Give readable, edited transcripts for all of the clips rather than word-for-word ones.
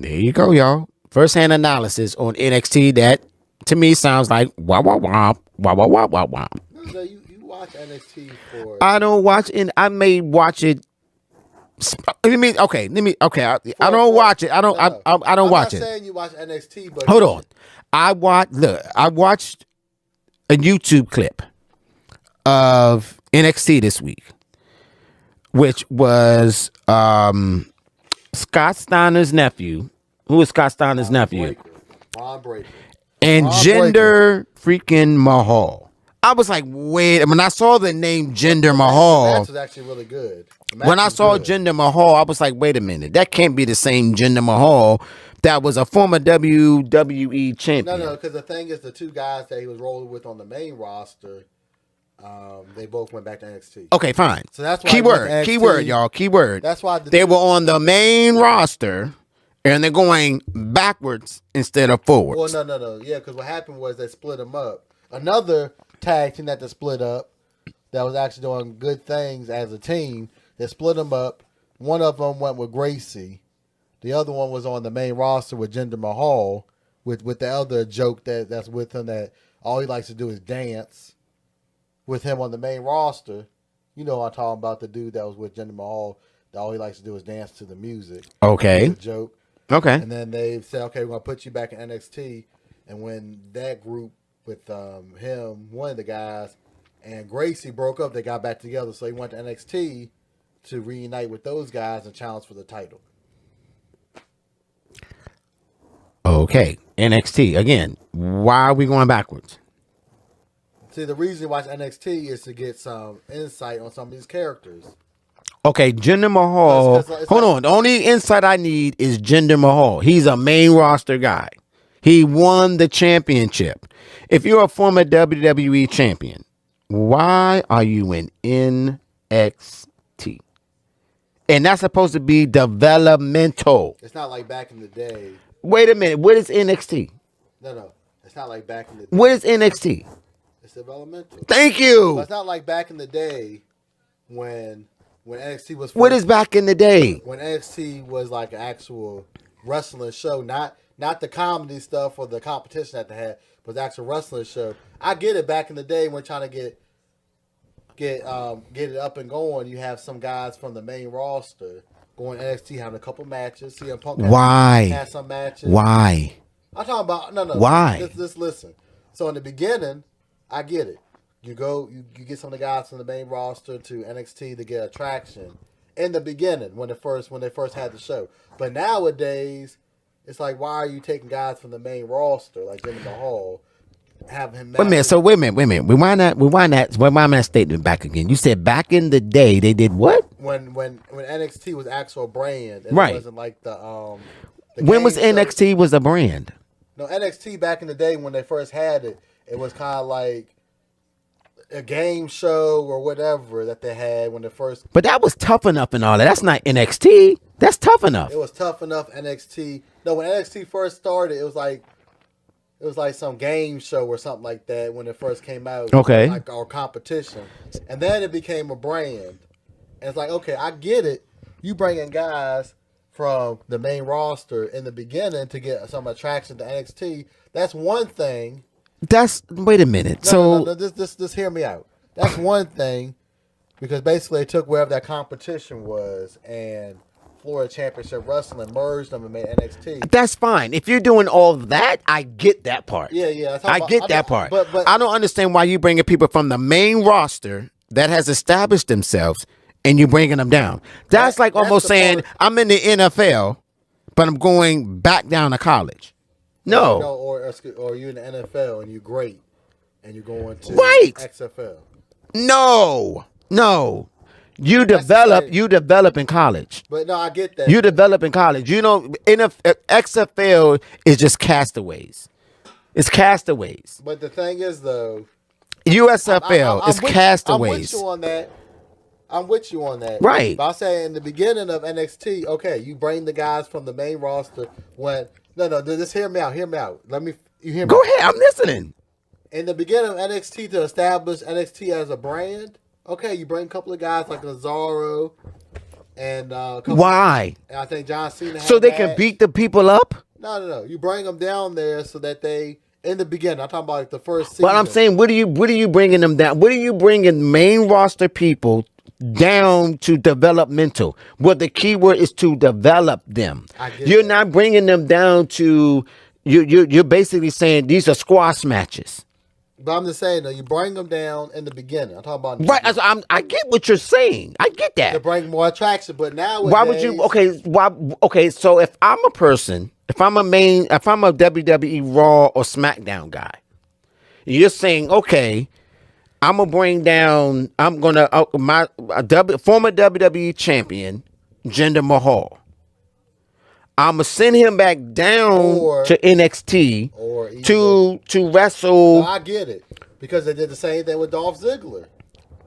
There you go, y'all. First-hand analysis on NXT that to me sounds like wah wah wah wah wah wah wah wah. No, you watch NXT for. I don't watch it. I may watch it. Let me okay. I don't watch it. I don't. No. I don't watch I'm it. not saying you watch NXT, but Hold on. I watched a YouTube clip of NXT this week, which was Scott Steiner's nephew. Who is Scott Steiner's nephew? Ron Breaker. And Jinder freaking Mahal. I was like, wait. When I saw the name Jinder Mahal, the match was actually really good. When I saw Jinder Mahal, I was like, wait a minute. That can't be the same Jinder Mahal that was a former WWE champion. No, because the thing is, the two guys that he was rolling with on the main roster, they both went back to NXT. Okay, fine. So that's why keyword, y'all. Keyword. That's why they were on the main roster, and they're going backwards instead of forwards. Well, no. Yeah, because what happened was they split them up. Another tag team that they split up that was actually doing good things as a team, they split them up. One of them went with Gracie. The other one was on the main roster with Jinder Mahal, with the other joke that's with him that all he likes to do is dance. With him on the main roster, you know I'm talking about, the dude that was with Jinder Mahal, that all he likes to do is dance to the music. Okay. Joke. Okay. And then they said, okay, we're going to put you back in NXT. And when that group with him, one of the guys, and Gracie broke up, they got back together. So he went to NXT to reunite with those guys and challenge for the title. Okay. NXT. Again, why are we going backwards? See, the reason you watch NXT is to get some insight on some of these characters. Okay, Jinder Mahal. Hold on. The only insight I need is Jinder Mahal. He's a main roster guy. He won the championship. If you're a former WWE champion, why are you in NXT? And that's supposed to be developmental. It's not like back in the day. Wait a minute. What is NXT? No. It's not like back in the day. What is NXT? It's developmental. Thank you. But it's not like back in the day when NXT was. What is back in the day? When NXT was like an actual wrestling show, not the comedy stuff or the competition that they had, but the actual wrestling show. I get it. Back in the day, when trying to get it up and going, you have some guys from the main roster going to NXT, having a couple matches. CM Punk had some matches. Why? I'm talking about no. Why? Just listen. So in the beginning, I get it. You get some of the guys from the main roster to NXT to get attraction in the beginning when they first had the show. But nowadays, it's like, why are you taking guys from the main roster like Jinder Mahal, having him? Wait a minute. Rewind that statement back again. You said back in the day they did what? When NXT was actual brand, and right? It wasn't like the when was NXT was a brand? No, NXT back in the day when they first had it, it was kind of like a game show or whatever that they had when they first. But that was Tough Enough and all that. That's not NXT. That's Tough Enough. It was Tough Enough NXT. No, when NXT first started, it was like some game show or something like that when it first came out. Okay. Like our competition, and then it became a brand. And it's like, okay, I get it. You bringing guys from the main roster in the beginning to get some attraction to NXT. That's one thing. Wait a minute. No, just hear me out. That's one thing, because basically they took wherever that competition was and Florida Championship Wrestling merged them and made NXT. That's fine. If you're doing all that, I get that part. Yeah. I get that part. But I don't understand why you bringing people from the main roster that has established themselves and you bringing them down. That's like almost saying I'm in the NFL, but I'm going back down to college. No. Or you're in the NFL and you're great and you're going to XFL. No. You develop in college. But no, I get that. You develop in college. You know, XFL is just castaways. It's castaways. But the thing is, though, USFL is castaways. I'm with you on that. Right. But I say in the beginning of NXT, okay, you bring the guys from the main roster when just hear me out. You hear me. Go ahead, I'm listening. In the beginning of NXT, to establish NXT as a brand, okay, you bring a couple of guys like Lazaro And why? And I think John Cena. So they can beat the people up. No. You bring them down there so that they, in the beginning, I'm talking about like the first season. But I'm saying, what are you bringing them down? What are you bringing main roster people down to developmental? Well, the key word is to develop them. You're not bringing them down to. You're basically saying these are squash matches. But I'm just saying, though, you bring them down in the beginning. I'm talking about right. I get what you're saying. I get that. To bring more attraction, but now why would you? Okay, why? Okay, so if I'm a person, if I'm a WWE Raw or SmackDown guy, you're saying, okay, I'm gonna bring down. I'm gonna my former WWE champion Jinder Mahal. I'm gonna send him back down to NXT to wrestle. No, I get it because they did the same thing with Dolph Ziggler.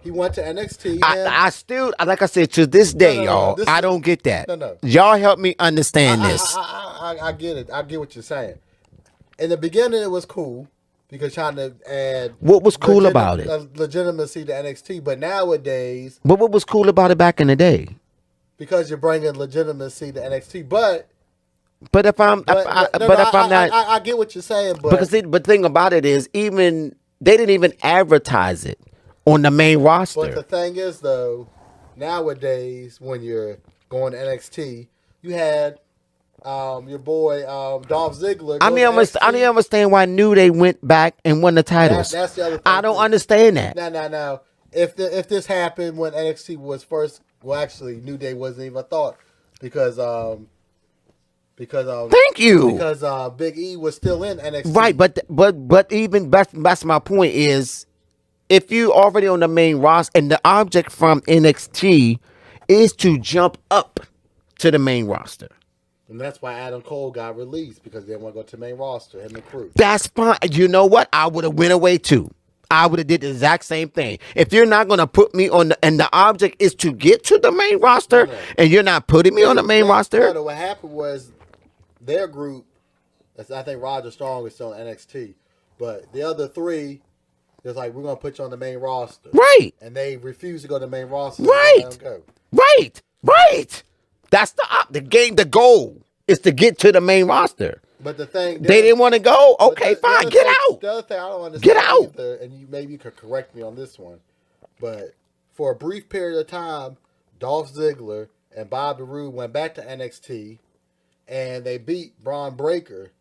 He went to NXT. I still, like I said, to this day, y'all, I don't get that. No. Y'all help me understand this. I get it. I get what you're saying. In the beginning, it was cool because trying to add what was cool about it? Legitimacy to NXT, but nowadays, but what was cool about it back in the day? Because you're bringing legitimacy to NXT, but if I'm not, I get what you're saying, but because the thing about it is, even they didn't even advertise it on the main roster. But the thing is, though, nowadays when you're going to NXT, you had your boy Dolph Ziggler. I don't understand why New Day went back and won the titles. That's the other thing. I don't understand that. Now, if this happened when NXT was first, well, actually, New Day wasn't even a thought because thank you. Because Big E was still in NXT. Right, but even that's my point is, if you already on the main roster and the object from NXT is to jump up to the main roster. And that's why Adam Cole got released, because they didn't want to go to the main roster, him and the crew. That's fine. You know what? I would have went away too. I would have did the exact same thing. If you're not going to put me on and the object is to get to the main roster, and you're not putting me on the main roster. No, what happened was their group, I think Roger Strong is still in NXT, but the other three, it's like, we're going to put you on the main roster. Right. And they refuse to go to the main roster. Right. Right. That's the game. The goal is to get to the main roster. But the thing, they didn't want to go. Okay, fine. Get out. The other thing I don't understand get out. either, and maybe you could correct me on this one, but for a brief period of time, Dolph Ziggler and Bobby Roode went back to NXT, and they beat Braun Breaker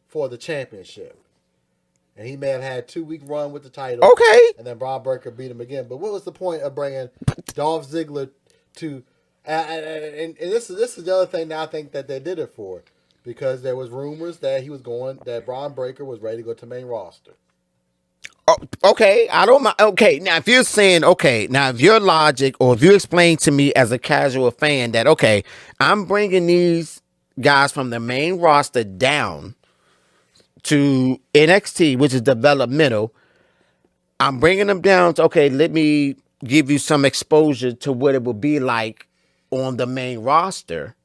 for the championship. And he may have had a 2-week run with the title. Okay. And then Braun Breaker beat him again. But what was the point of bringing Dolph Ziggler to... And this is the other thing that I think that they did it for. Because there was rumors that that Braun Breaker was ready to go to main roster. Oh, okay, I don't mind. Okay, now if you're saying, if your logic, or if you explain to me as a casual fan that, okay, I'm bringing these guys from the main roster down to NXT, which is developmental, I'm bringing them down to, okay, let me give you some exposure to what it would be like on the main roster.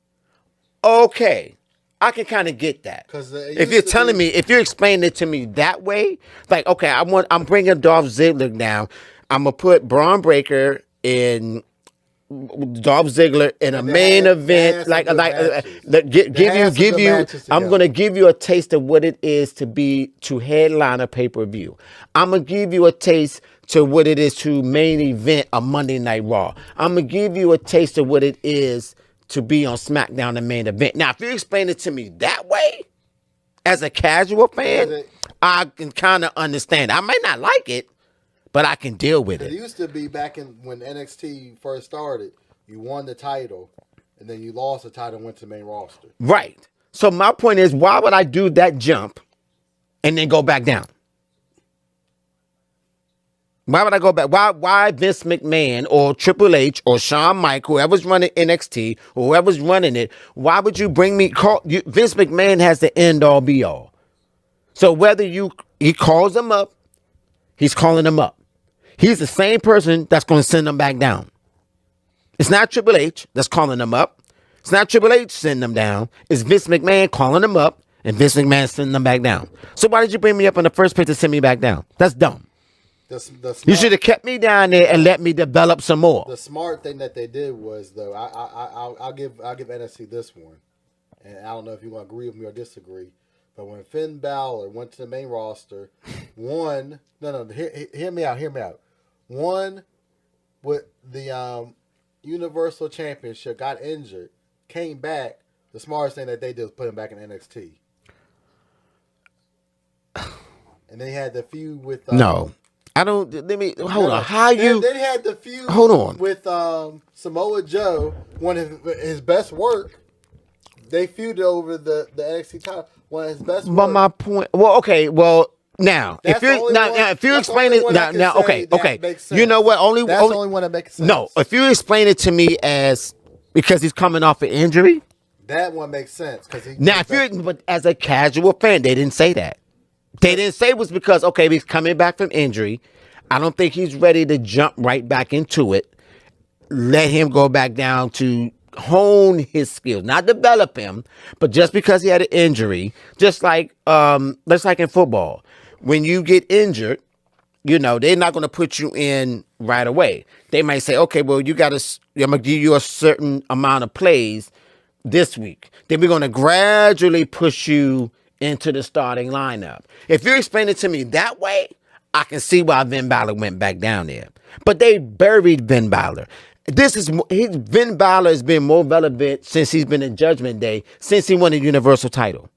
Okay, I can kind of get that. If you're telling me, if you're explaining it to me that way, like, okay, I'm bringing Dolph Ziggler down. I'm gonna put Braun Breaker in Dolph Ziggler in a main event, give you. I'm gonna give you a taste of what it is to headline a pay-per-view. I'm gonna give you a taste to what it is to main event a Monday Night Raw. I'm gonna give you a taste of what it is to be on SmackDown, the main event. Now, if you explain it to me that way, as a casual fan, I can kind of understand. I might not like it, but I can deal with it. It used to be back when NXT first started, you won the title, and then you lost the title and went to the main roster. Right. So my point is, why would I do that jump and then go back down? Why would I go back? Why Vince McMahon or Triple H or Shawn Michaels, whoever's running NXT, whoever's running it, why would you bring me? Vince McMahon has the end all be all. So whether he calls them up, he's calling them up. He's the same person that's going to send them back down. It's not Triple H that's calling them up. It's not Triple H sending them down. It's Vince McMahon calling them up and Vince McMahon sending them back down. So why did you bring me up in the first place to send me back down? That's dumb. You should have kept me down there and let me develop some more. The smart thing that they did was, though, I'll give NXT this one, and I don't know if you want to agree with me or disagree, but when Finn Balor went to the main roster, hear me out. One with the Universal Championship, got injured, came back. The smartest thing that they did was put him back in NXT. And they had the feud with no. I don't. Let me hold on. How you? They had the feud. Hold on. With Samoa Joe, one of his best work. They feuded over the NXT title. One of his best. But my point. Well, okay. Well, now if you explain it now, okay. You know what? That's the only one that makes sense. No, if you explain it to me as because he's coming off an injury, that one makes sense. But as a casual fan, they didn't say that. They didn't say it was because, okay, he's coming back from injury. I don't think he's ready to jump right back into it. Let him go back down to hone his skills, not develop him, but just because he had an injury, just like in football. When you get injured, they're not going to put you in right away. They might say, okay, well, I'm going to give you a certain amount of plays this week. Then we're going to gradually push you into the starting lineup. If you explain it to me that way, I can see why Finn Balor went back down there. But they buried Finn Balor. Finn Balor has been more relevant since he's been in Judgment Day, since he won the Universal title.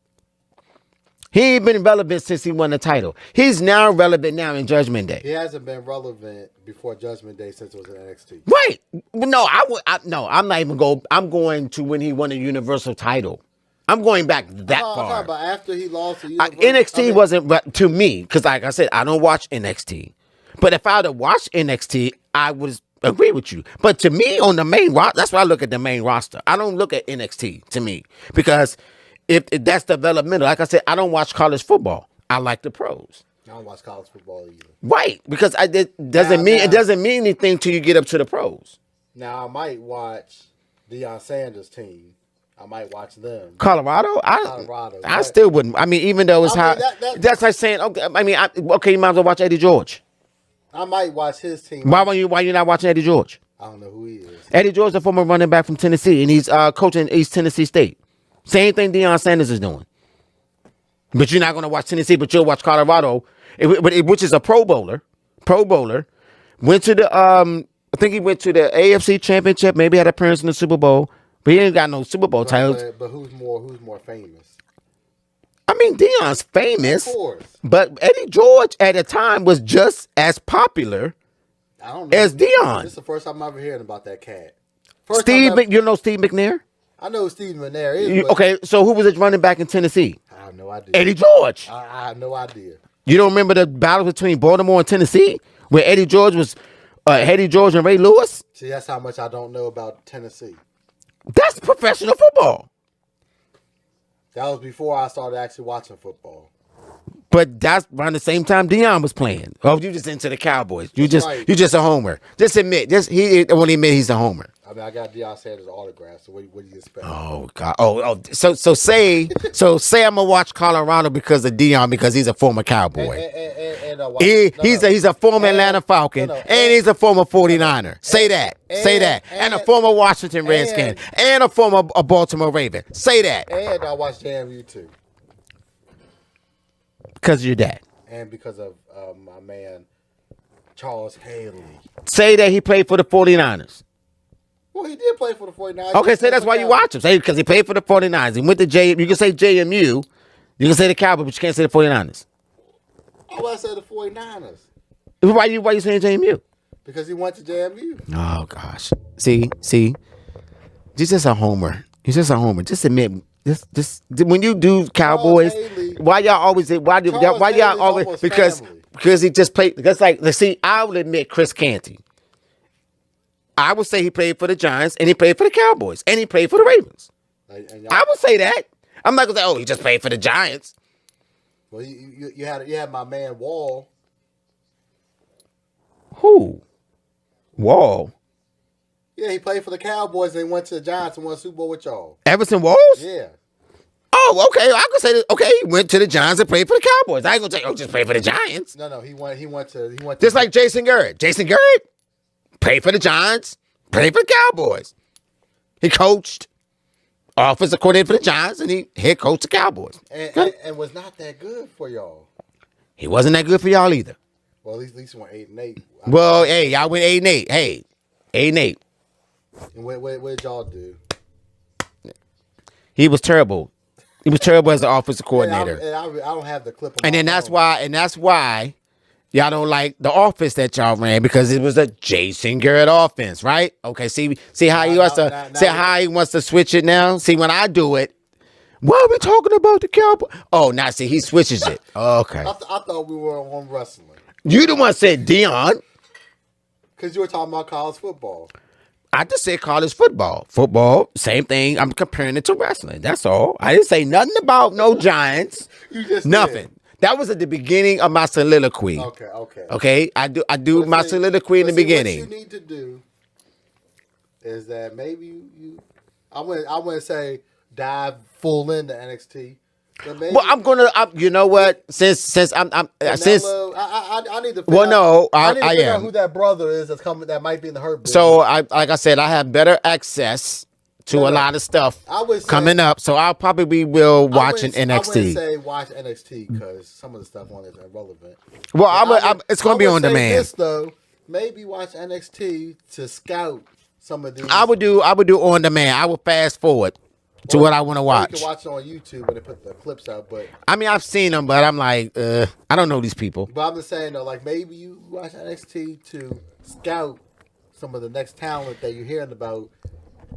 He ain't been relevant since he won the title. He's now relevant now in Judgment Day. He hasn't been relevant before Judgment Day since it was in NXT. Right. No, I'm not even going. I'm going to when he won the Universal title. I'm going back that far. But after he lost to NXT wasn't to me because, like I said, I don't watch NXT. But if I had to watch NXT, I would agree with you. But to me, on the main roster, that's why I look at the main roster. I don't look at NXT to me because if that's developmental. Like I said, I don't watch college football. I like the pros. I don't watch college football either. Right, because it doesn't mean anything till you get up to the pros. Now I might watch Deion Sanders' team. I might watch them. Colorado? I still wouldn't. I mean, even though it's that's like saying, okay, you might as well watch Eddie George. I might watch his team. Why you not watching Eddie George? I don't know who he is. Eddie George is a former running back from Tennessee, and he's coaching East Tennessee State. Same thing Deion Sanders is doing. But you're not going to watch Tennessee, but you'll watch Colorado, which is a Pro Bowler. Went to the, I think he went to the AFC Championship, maybe had an appearance in the Super Bowl. But he ain't got no Super Bowl titles. But who's more famous? I mean, Deion's famous. Of course. But Eddie George at the time was just as popular as Deion. This is the first time I'm ever hearing about that cat. You know Steve McNair? I know who Steve McNair is. Okay, so who was it running back in Tennessee? I have no idea. Eddie George. I have no idea. You don't remember the battle between Baltimore and Tennessee? Where Eddie George and Ray Lewis? See, that's how much I don't know about Tennessee. That's professional football. That was before I started actually watching football. But that's around the same time Deion was playing. Oh, you just into the Cowboys. You just a homer. Just admit. He won't admit he's a homer. I mean, I got Deion Sanders' autograph. So what do you expect? Oh God. So say I'm gonna watch Colorado because of Deion because he's a former Cowboy. He's a former Atlanta Falcon and he's a former 49er. Say that. And a former Washington Redskin and a former Baltimore Raven. Say that. And I watch JMU too. Because of your dad. And because of my man Charles Haley. Say that he played for the 49ers. Well, he did play for the 49ers. Okay, say that's why you watch him. Say because he played for the 49ers. He went to You can say JMU. You can say the Cowboys, but you can't say the 49ers. Oh, I said the 49ers. Why you saying JMU? Because he went to JMU. Oh gosh. See? He's just a homer. Just admit. Just when you do Cowboys, why y'all always because he just played. That's like I will admit Chris Canty. I would say he played for the Giants and he played for the Cowboys and he played for the Ravens. I would say that. I'm not gonna say, he just played for the Giants. Well, you had my man Wall. Who? Wall. Yeah, he played for the Cowboys and went to the Giants and won a Super Bowl with y'all. Everson Walls? Yeah. Oh, okay. I could say that. Okay, he went to the Giants and played for the Cowboys. I ain't gonna say, oh, just play for the Giants. No, he went to Just like Jason Garrett. Jason Garrett played for the Giants, played for the Cowboys. He coached offensive coordinator for the Giants, and he head coached the Cowboys. and was not that good for y'all. He wasn't that good for y'all either. Well, at least went 8-8. Well, hey, y'all went 8-8. Hey, 8-8. And what did y'all do? He was terrible. He was terrible as the offensive coordinator. I don't have the clip. And then that's why y'all don't like the offense that y'all ran, because it was a Jason Garrett offense, right? Okay, see how he wants to switch it now. See, when I do it, why are we talking about the Cowboys? Oh, now see, he switches it. Okay, I thought we were on wrestling. You the one said Dion, because you were talking about college football. I just said college football. Football, same thing. I'm comparing it to wrestling. That's all. I didn't say nothing about no Giants. You just nothing. Did. That was at the beginning of my soliloquy. Okay. I do my soliloquy in the beginning. What you need to do is that maybe you I wouldn't say dive full into NXT. Maybe, well, I'm gonna. You know what? Since I'm Canelo, since I need to. Well, no, I figure out am. who that brother is that's coming. That might be in the hurt business. So like I said, I have better access to a lot of stuff coming up. So I'll probably will watching NXT. I wouldn't say watch NXT because some of the stuff on it is irrelevant. Well, it's going to be on demand. This though, maybe watch NXT to scout some of these. I would do on demand. I would fast forward to what I want to watch. You can watch it on YouTube when they put the clips out. But I mean, I've seen them, but I'm like, I don't know these people. But I'm just saying though, like maybe you watch NXT to scout some of the next talent that you're hearing about.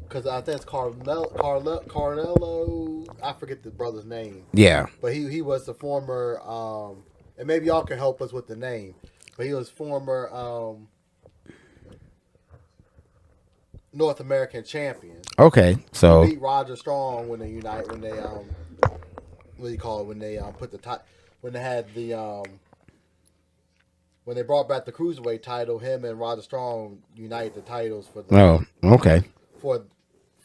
Because I think it's Carnello. I forget the brother's name. Yeah. But he was the former, and maybe y'all can help us with the name. But he was former North American champion. Okay, so He beat Roger Strong when they what do you call it? When they put the when they had the when they brought back the cruiserweight title, him and Roger Strong united the titles for the. Oh, okay.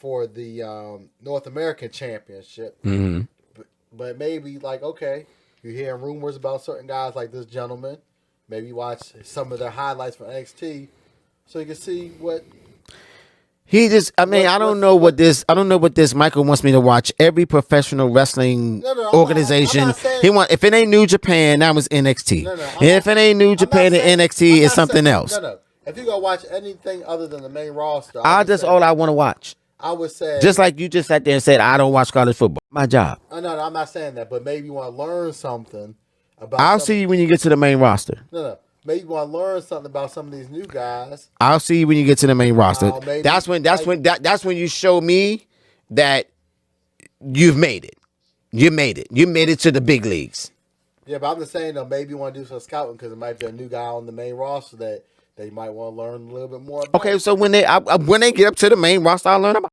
For the North American Championship. Mm-hmm. But maybe, like, okay, you're hearing rumors about certain guys like this gentleman. Maybe watch some of their highlights from NXT so you can see what... He just, I mean, I don't know what this Michael wants me to watch every professional wrestling organization. I'm not saying, if it ain't New Japan, that was NXT. And if it ain't New Japan and NXT, it's something else. No. If you're going to watch anything other than the main roster... That's all I want to watch. I would say... Just like you just sat there and said, I don't watch college football. My job. No, I'm not saying that, but maybe you want to learn something about... I'll see you when you get to the main roster. No. Maybe you want to learn something about some of these new guys. I'll see you when you get to the main roster. That's when you show me that you've made it. You made it. You made it to the big leagues. Yeah, but I'm just saying, though, maybe you want to do some scouting because it might be a new guy on the main roster that you might want to learn a little bit more about. Okay, so when they get up to the main roster, I'll learn about.